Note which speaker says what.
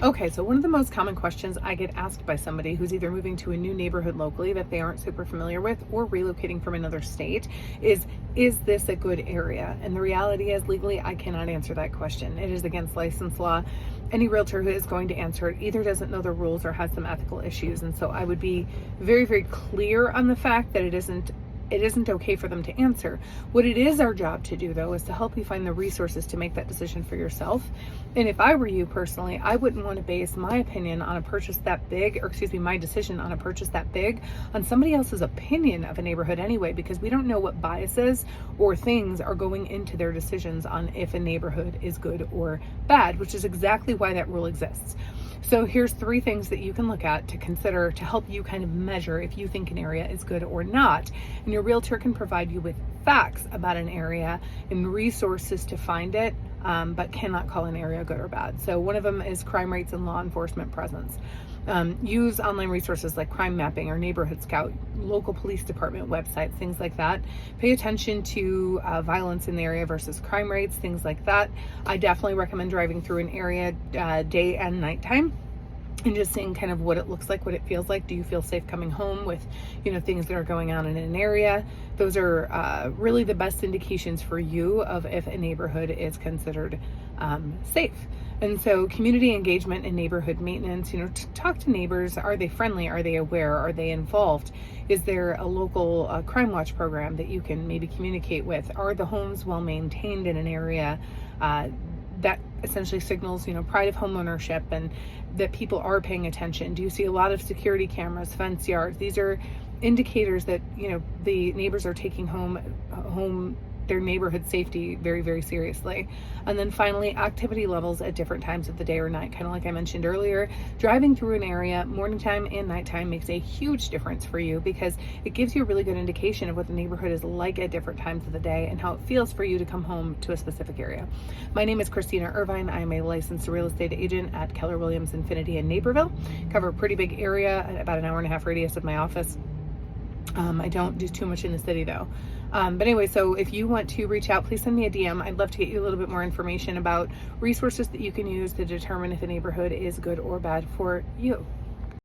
Speaker 1: Okay, so one of the most common questions I get asked by somebody who's either moving to a new neighborhood locally that they aren't super familiar with or relocating from another state is this a good area? And the reality is, legally, I cannot answer that question. It is against license law. Any realtor who is going to answer it either doesn't know the rules or has some ethical issues. And so I would be very, very clear on the fact that it isn't okay for them to answer. What it is our job to do, though, is to help you find the resources to make that decision for yourself. And if I were you personally, I wouldn't want to base my opinion on a purchase that big, or excuse me, my decision on a purchase that big on somebody else's opinion of a neighborhood anyway, because we don't know what biases or things are going into their decisions on if a neighborhood is good or bad, which is exactly why that rule exists. So here's 3 things that you can look at to consider to help you kind of measure if you think an area is good or not. And your realtor can provide you with facts about an area and resources to find it, but cannot call an area good or bad. So one of them is crime rates and law enforcement presence. Use online resources like Crime Mapping or Neighborhood Scout, local police department websites, things like that. Pay attention to violence in the area versus crime rates, things like that. I definitely recommend driving through an area day and nighttime and just seeing kind of what it looks like, what it feels like. Do you feel safe coming home with, things that are going on in an area? Those are really the best indications for you of if a neighborhood is considered safe. And so community engagement and neighborhood maintenance, talk to neighbors. Are they friendly? Are they aware? Are they involved? Is there a local crime watch program that you can maybe communicate with? Are the homes well maintained in an area? That essentially signals, pride of homeownership and that people are paying attention. Do you see a lot of security cameras, fence yards? These are indicators that, the neighbors are taking home their neighborhood safety very, very seriously. And then finally, activity levels at different times of the day or night. Kind of like I mentioned earlier, driving through an area morning time and nighttime makes a huge difference for you because it gives you a really good indication of what the neighborhood is like at different times of the day and how it feels for you to come home to a specific area. My name is Christina Irvine. I am a licensed real estate agent at Keller Williams Infinity in Naperville. Cover a pretty big area at about an hour and a half radius of my office. I don't do too much in the city though. But anyway, so if you want to reach out, please send me a DM. I'd love to get you a little bit more information about resources that you can use to determine if a neighborhood is good or bad for you.